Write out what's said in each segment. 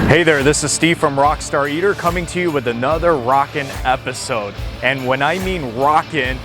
Hey there, this is Steve from Rockstar Eater coming to you with another rockin' episode. And when I mean rockin'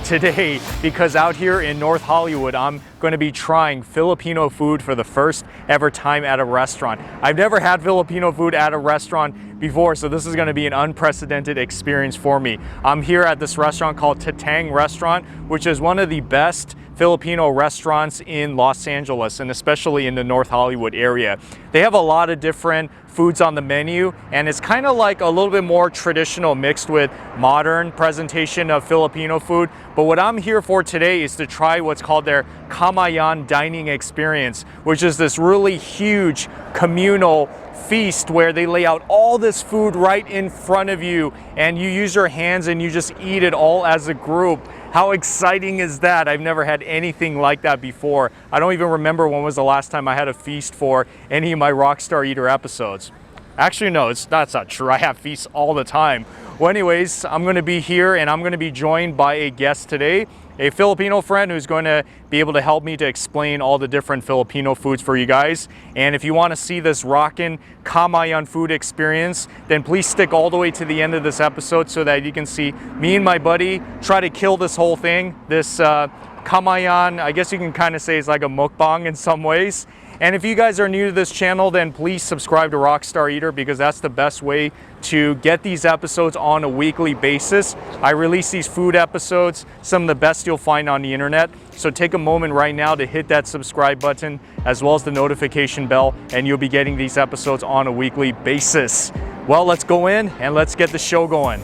today, because out here in North Hollywood, I'm going to be trying Filipino food for the first ever time at a restaurant. I've never had Filipino food at a restaurant before, so this is going to be an unprecedented experience for me. I'm here at this restaurant called Tatang restaurant, which is one of the best Filipino restaurants in Los Angeles, and especially in the North Hollywood area. They have a lot of different foods on the menu, and it's kind of like a little bit more traditional mixed with modern presentation of Filipino food. But what I'm here for today is to try what's called their Kamayan dining experience, which is this really huge communal feast where they lay out all this food right in front of you, and you use your hands and you just eat it all as a group. How exciting is that? I've never had anything like that before. I don't even remember when was the last time I had a feast for any of my Rockstar Eater episodes. Actually, no, that's not true. I have feasts all the time. Well, anyways, I'm going to be here and I'm going to be joined by a guest today, a Filipino friend who's going to be able to help me to explain all the different Filipino foods for you guys. And if you want to see this rockin' Kamayan food experience, then please stick all the way to the end of this episode so that you can see me and my buddy try to kill this whole thing. This Kamayan, I guess you can kind of say it's like a mukbang in some ways. And if you guys are new to this channel, then please subscribe to Rockstar Eater because that's the best way to get these episodes on a weekly basis. I release these food episodes, some of the best you'll find on the internet. So take a moment right now to hit that subscribe button as well as the notification bell, and you'll be getting these episodes on a weekly basis. Well, let's go in and let's get the show going.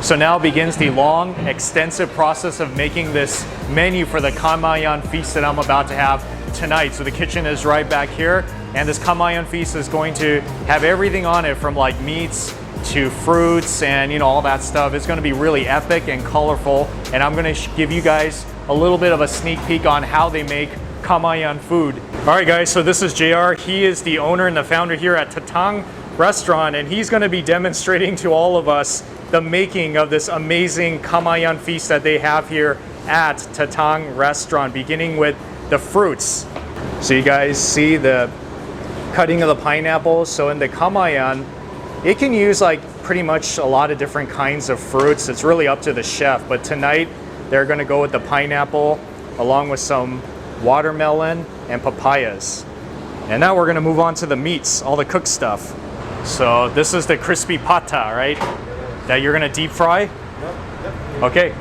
So now begins the long, extensive process of making this menu for the Kamayan feast that I'm about to have tonight. So the kitchen is right back here, and this Kamayan feast is going to have everything on it from like meats to fruits and all that stuff. It's going to be really epic and colorful, and I'm going to give you guys a little bit of a sneak peek on how they make Kamayan food. All right guys, so this is JR. He is the owner and the founder here at Tatang restaurant, and he's going to be demonstrating to all of us the making of this amazing Kamayan feast that they have here at Tatang restaurant, beginning with the fruits. So you guys see the cutting of the pineapple. So in the Kamayan, it can use like pretty much a lot of different kinds of fruits. It's really up to the chef, but tonight they're gonna go with the pineapple along with some watermelon and papayas. And now we're gonna move on to the meats, all the cooked stuff. So this is the crispy pata, right? That you're gonna deep fry? Yep. Okay.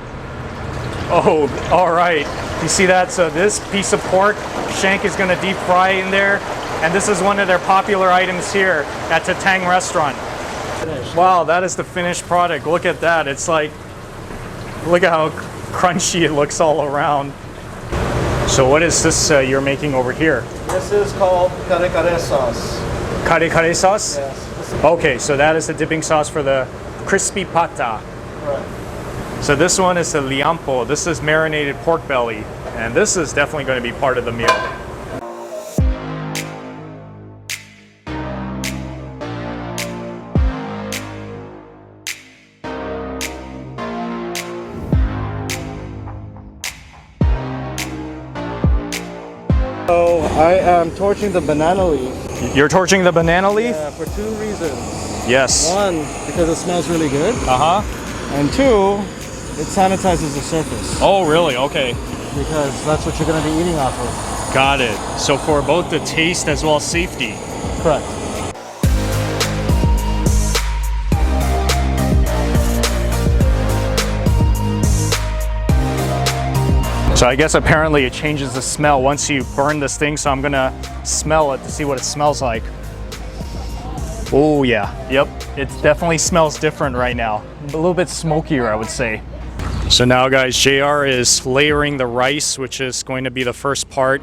Oh, all right. You see that? So this piece of pork shank is gonna deep fry in there. And this is one of their popular items here at Tatang restaurant. Finished. Wow, that is the finished product. Look at that. It's like, look at how crunchy it looks all around. So what is this you're making over here? This is called kare-kare sauce. Kare-kare sauce? Yes. Okay, so that is the dipping sauce for the crispy pata. Right. So this one is the liampo. This is marinated pork belly, and this is definitely going to be part of the meal. So I am torching the banana leaf. You're torching the banana leaf? Yeah, for two reasons. Yes. One, because it smells really good. Uh-huh. And two, it sanitizes the surface. Oh, really? Okay. Because that's what you're going to be eating off of. Got it. So for both the taste as well as safety. Correct. So I guess apparently it changes the smell once you burn this thing, so I'm gonna smell it to see what it smells like. Oh yeah, yep, it definitely smells different right now. A little bit smokier, I would say. So now guys, JR is layering the rice, which is going to be the first part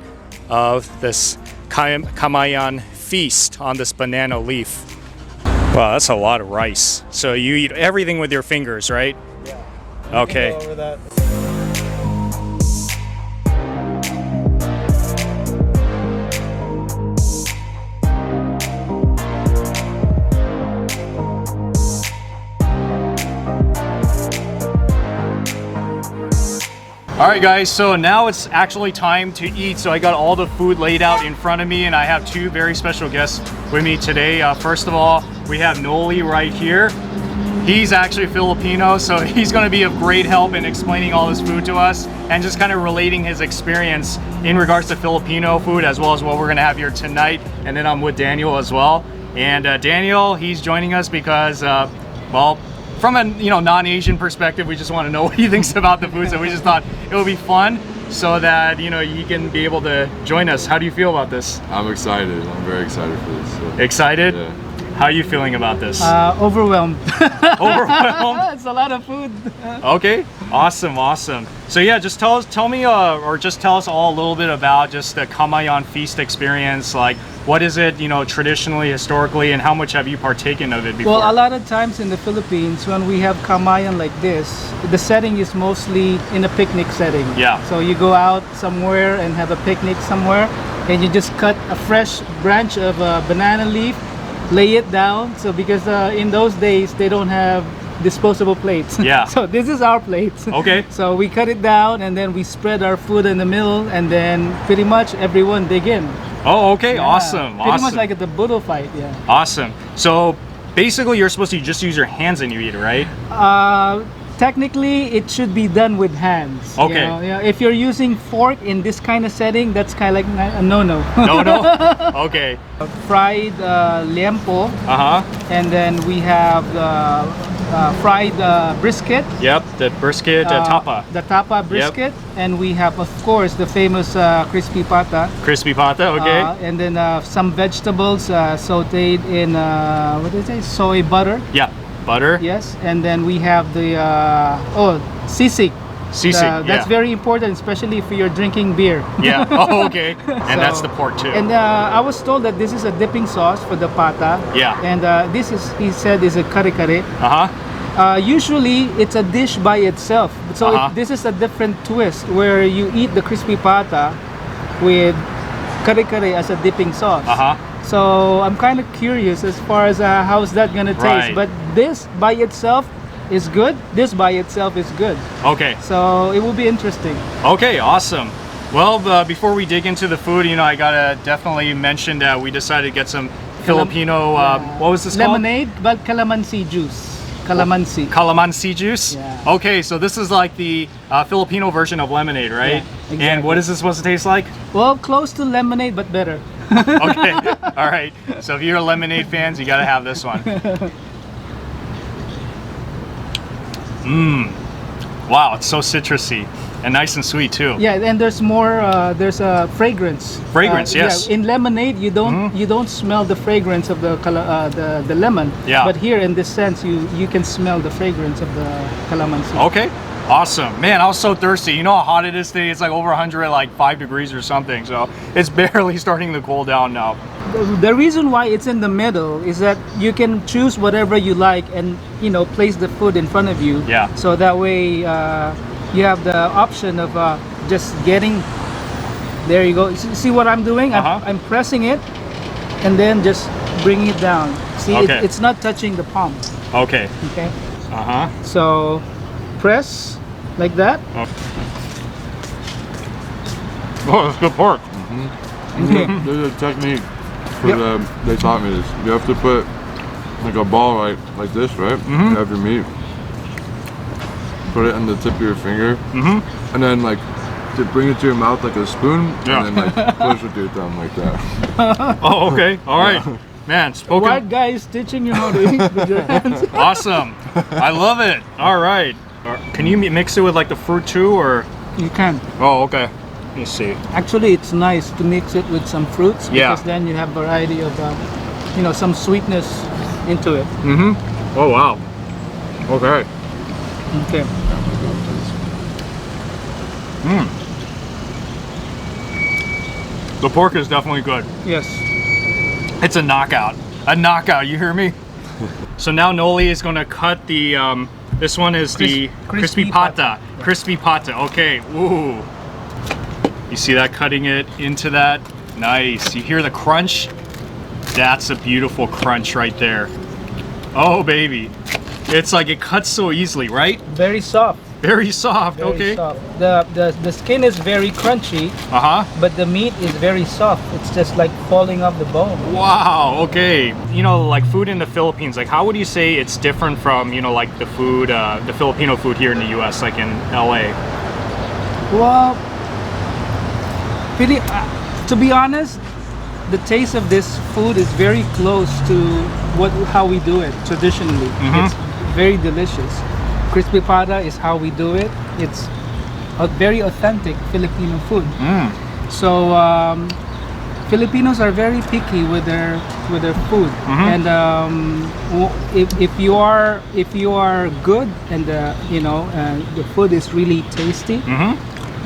of this Kamayan feast on this banana leaf. Wow, that's a lot of rice. So you eat everything with your fingers, right? Yeah. Okay. Go over that. All right, guys, so now it's actually time to eat. So I got all the food laid out in front of me, and I have two very special guests with me today. First of all, we have Noli right here. He's actually Filipino, so he's going to be of great help in explaining all this food to us and just kind of relating his experience in regards to Filipino food, as well as what we're going to have here tonight. And then I'm with Daniel as well. And Daniel, he's joining us because, well, from a non-Asian perspective, we just want to know what he thinks about the food. So we just thought it would be fun so that he can be able to join us. How do you feel about this? I'm excited. I'm very excited for this. So. Excited? Yeah. How are you feeling about this? Overwhelmed. Overwhelmed? It's a lot of food. Okay, awesome. So yeah, just tell us all a little bit about just the Kamayan feast experience. Like, what is it, traditionally, historically, and how much have you partaken of it before? Well, a lot of times in the Philippines, when we have Kamayan like this, the setting is mostly in a picnic setting. Yeah. So you go out somewhere and have a picnic somewhere, and you just cut a fresh branch of a banana leaf, lay it down. So because in those days they don't have disposable plates. Yeah. So this is our plates. Okay. So we cut it down and then we spread our food in the middle, and then pretty much everyone dig in. Oh, okay. Yeah. Awesome. Pretty much like at the Boodle fight. Yeah. Awesome. So basically you're supposed to just use your hands and you eat it, right? Technically, it should be done with hands. Okay. Yeah. If you're using fork in this kind of setting, that's kind of like a no-no. No. Okay. Fried liempo, and then we have the fried brisket. Yep. The brisket tapa. The tapa brisket, and we have, of course, the famous crispy pata. Crispy pata. Okay. And then some vegetables sautéed in what is it? Soy butter. Yeah. Butter. Yes, and then we have the sisig. Sisig, That's very important, especially if you're drinking beer. Yeah. Oh, okay. And that's the pork too. And I was told that this is a dipping sauce for the pata. Yeah. And this is, he said, is a kare-kare. Usually it's a dish by itself. So this is a different twist where you eat the crispy pata with kare-kare as a dipping sauce. So I'm kind of curious as far as how's that gonna taste. Right. But this by itself is good. This by itself is good. Okay. So it will be interesting. Okay, awesome. Well, before we dig into the food, I gotta definitely mention that we decided to get some Filipino. What was this lemonade, but calamansi juice. Calamansi. Calamansi juice. Yeah. Okay, so this is like the Filipino version of lemonade, right? Yeah, exactly. And what is this supposed to taste like? Well, close to lemonade, but better. Okay. All right. So if you're a lemonade fans, you gotta have this one. Wow, it's so citrusy and nice and sweet too. Yeah, and there's more. There's a fragrance. Fragrance, yes. Yeah, in lemonade, you don't smell the fragrance of the lemon. Yeah. But here, in this sense, you can smell the fragrance of the calamansi. Okay. Awesome. Man, I was so thirsty. You know how hot it is today? It's like over 100, like 5 degrees or something. So it's barely starting to cool down now. The reason why it's in the middle is that you can choose whatever you like and place the food in front of you. Yeah. So that way you have the option of just getting. There you go. See what I'm doing? I'm pressing it and then just bringing it down. See, Okay. it's not touching the palm. Okay. Okay. So press like that. Oh, that's good pork. There's a technique for they taught me this. You have to put like a ball like this, right? You have your meat. Put it on the tip of your finger. And then like to bring it to your mouth like a spoon. Yeah. And then like push with your thumb like that. Oh, okay. All right. Man, spoken. White guy is teaching you how to eat with your hands. Awesome. I love it. All right. Can you mix it with like the fruit too, or? You can. Oh, okay. Let me see. Actually, it's nice to mix it with some fruits because then you have variety of, some sweetness into it. Oh, wow. Okay. Okay. The pork is definitely good. Yes. It's a knockout. A knockout, you hear me? So now Noli is gonna cut the, this one is the crispy pata. Crispy pata, okay. Ooh. You see that cutting it into that? Nice. You hear the crunch? That's a beautiful crunch right there. Oh, baby. It's like it cuts so easily, right? Very soft. Very soft. Very Okay. soft. The skin is very crunchy, but the meat is very soft. It's just like falling off the bone. Wow. Okay. You know, like food in the Philippines. Like, how would you say it's different from, you know, like the food, the Filipino food here in the U.S., like in LA? Well, to be honest, the taste of this food is very close to how we do it traditionally. It's very delicious. Crispy pata is how we do it. It's a very authentic Filipino food. So Filipinos are very picky with their food, and if you are good and the food is really tasty,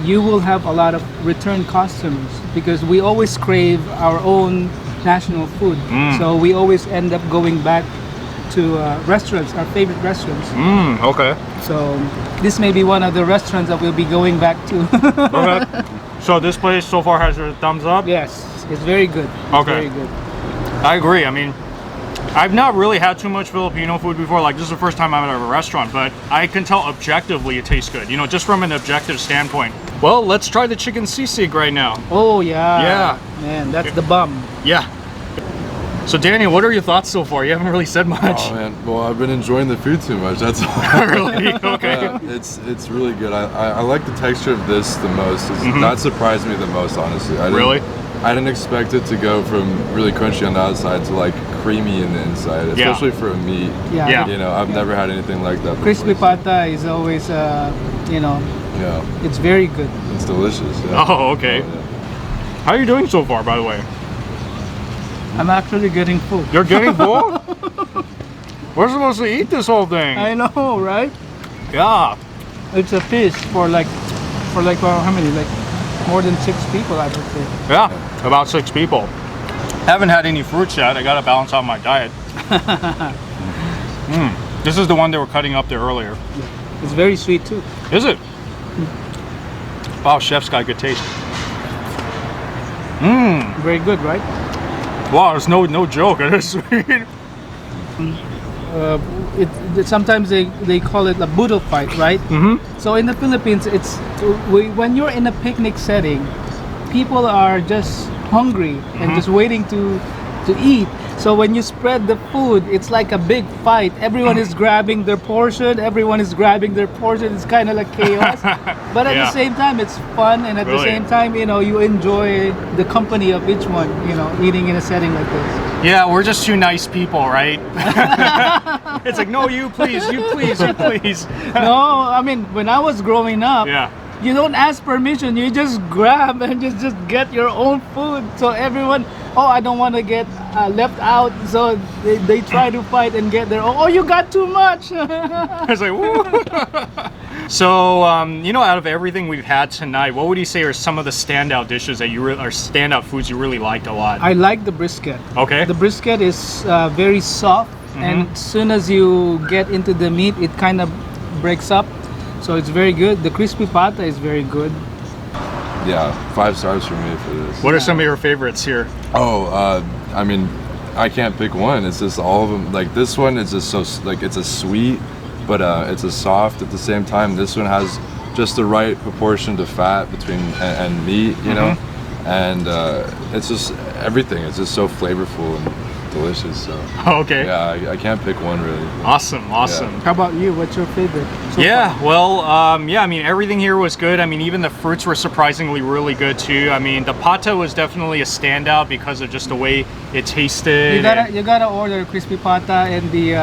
you will have a lot of return customers because we always crave our own national food. So we always end up going back to restaurants, our favorite restaurants. Okay. So this may be one of the restaurants that we'll be going back to. Okay. So this place so far has your thumbs up? Yes, it's very good. It's Okay. very good. I agree. I mean, I've not really had too much Filipino food before. Like, this is the first time I'm at a restaurant, but I can tell objectively it tastes good. You know, just from an objective standpoint. Well, let's try the chicken sisig right now. Oh yeah. Yeah. Man, that's the bum. Yeah. So Daniel, what are your thoughts so far? You haven't really said much. Oh man, well I've been enjoying the food too much. That's all. Really? Okay. Yeah, it's really good. I like the texture of this the most. That surprised me the most, honestly. I didn't expect it to go from really crunchy on the outside to like creamy in the inside, especially for a meat. Yeah. You know, I've never had anything like that before. Crispy pata is always, Yeah, it's very good. it's delicious. Yeah. Oh, okay. Oh, yeah. How are you doing so far, by the way? I'm actually getting full. You're getting full? We're supposed to eat this whole thing. I know, right? Yeah. It's a feast for how many? Like more than 6 people, I would say. Yeah, about 6 people. Haven't had any fruits yet. I gotta balance out my diet. This is the one they were cutting up there earlier. It's very sweet too. Is it? Wow, chef's got good taste. Very good, right? Wow, it's no joke. It is sweet. Sometimes they call it a boodle fight, right? So in the Philippines, when you're in a picnic setting, people are just hungry and just waiting to eat. So when you spread the food, it's like a big fight. Everyone is grabbing their portion. It's kind of like chaos. But at the same time, it's fun, and at the same time, you enjoy the company of each one. Eating in a setting like this. Yeah, we're just 2 nice people, right? It's like, no, you please, you please, you please. No, I mean, when I was growing up, you don't ask permission. You just grab and just get your own food. So everyone, I don't want to get left out. So they try to fight and get their own. Oh, you got too much. It's like, woo. So, out of everything we've had tonight, what would you say are some of the standout dishes that or standout foods you really liked a lot? I like the brisket. Okay. The brisket is very soft, and as soon as you get into the meat, it kind of breaks up. So it's very good. The crispy pata is very good. Yeah, 5 stars for me for this. What are some of your favorites here? Oh, I mean, I can't pick one. It's just all of them. Like this one is just so it's a sweet, but it's a soft at the same time. This one has just the right proportion to fat between and meat, you know, and it's just everything. It's just so flavorful and delicious. So okay. Yeah, I can't pick one really. Awesome. Yeah. How about you? What's your favorite? I mean, everything here was good. I mean, even the fruits were surprisingly really good too. I mean, the pata was definitely a standout because of just the way it tasted. You gotta order crispy pata and the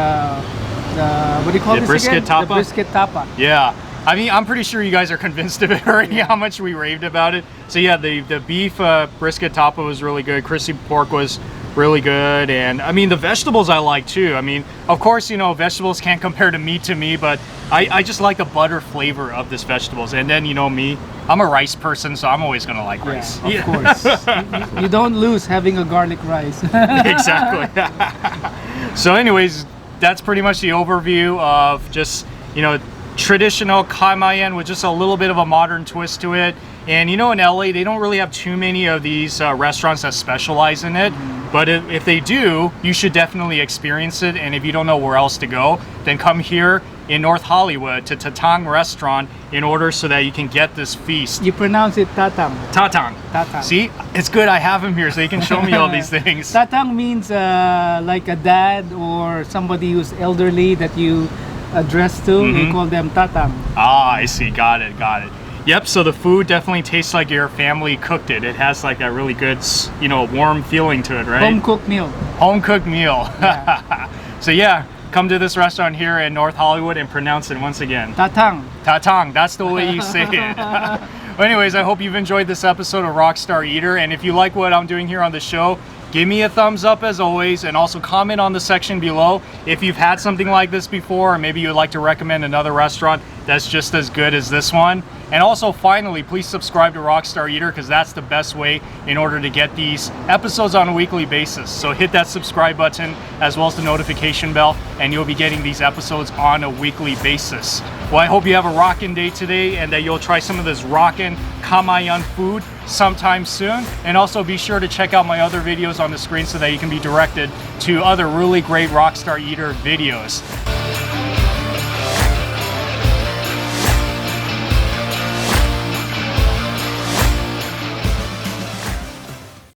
what do you call this brisket again? tapa? The brisket tapa. Yeah. I mean, I'm pretty sure you guys are convinced of it already, how much we raved about it. So yeah, the beef brisket tapa was really good. Crispy pork was really good. And I mean, the vegetables I like too. I mean, of course, vegetables can't compare to meat to me, but I just like the butter flavor of this vegetables. And then, me, I'm a rice person, so I'm always gonna like rice. Of course. You don't lose having a garlic rice. Exactly. So anyways, that's pretty much the overview of just, traditional Kamayan with just a little bit of a modern twist to it. And in LA, they don't really have too many of these restaurants that specialize in it. But if they do, you should definitely experience it. And if you don't know where else to go, then come here in North Hollywood to Tatang restaurant in order so that you can get this feast. You pronounce it Tatang. Tatang. Tatang. See, it's good I have him here so he can show me all these things. Tatang means like a dad or somebody who's elderly that you address to. They call them Tatang. Ah, I see. Got it. Got it. Yep, so the food definitely tastes like your family cooked it. It has like a really good, you know, warm feeling to it, right? Home cooked meal. Home cooked meal. Yeah. So yeah, come to this restaurant here in North Hollywood and pronounce it once again. Tatang. Tatang, that's the way you say it. Well, anyways, I hope you've enjoyed this episode of Rockstar Eater. And if you like what I'm doing here on the show, give me a thumbs up as always, and also comment on the section below if you've had something like this before, or maybe you'd like to recommend another restaurant that's just as good as this one. And also, finally, please subscribe to Rockstar Eater because that's the best way in order to get these episodes on a weekly basis. So hit that subscribe button as well as the notification bell, and you'll be getting these episodes on a weekly basis. Well, I hope you have a rockin' day today and that you'll try some of this rockin' Kamayan food sometime soon. And also be sure to check out my other videos on the screen so that you can be directed to other really great Rockstar Eater videos.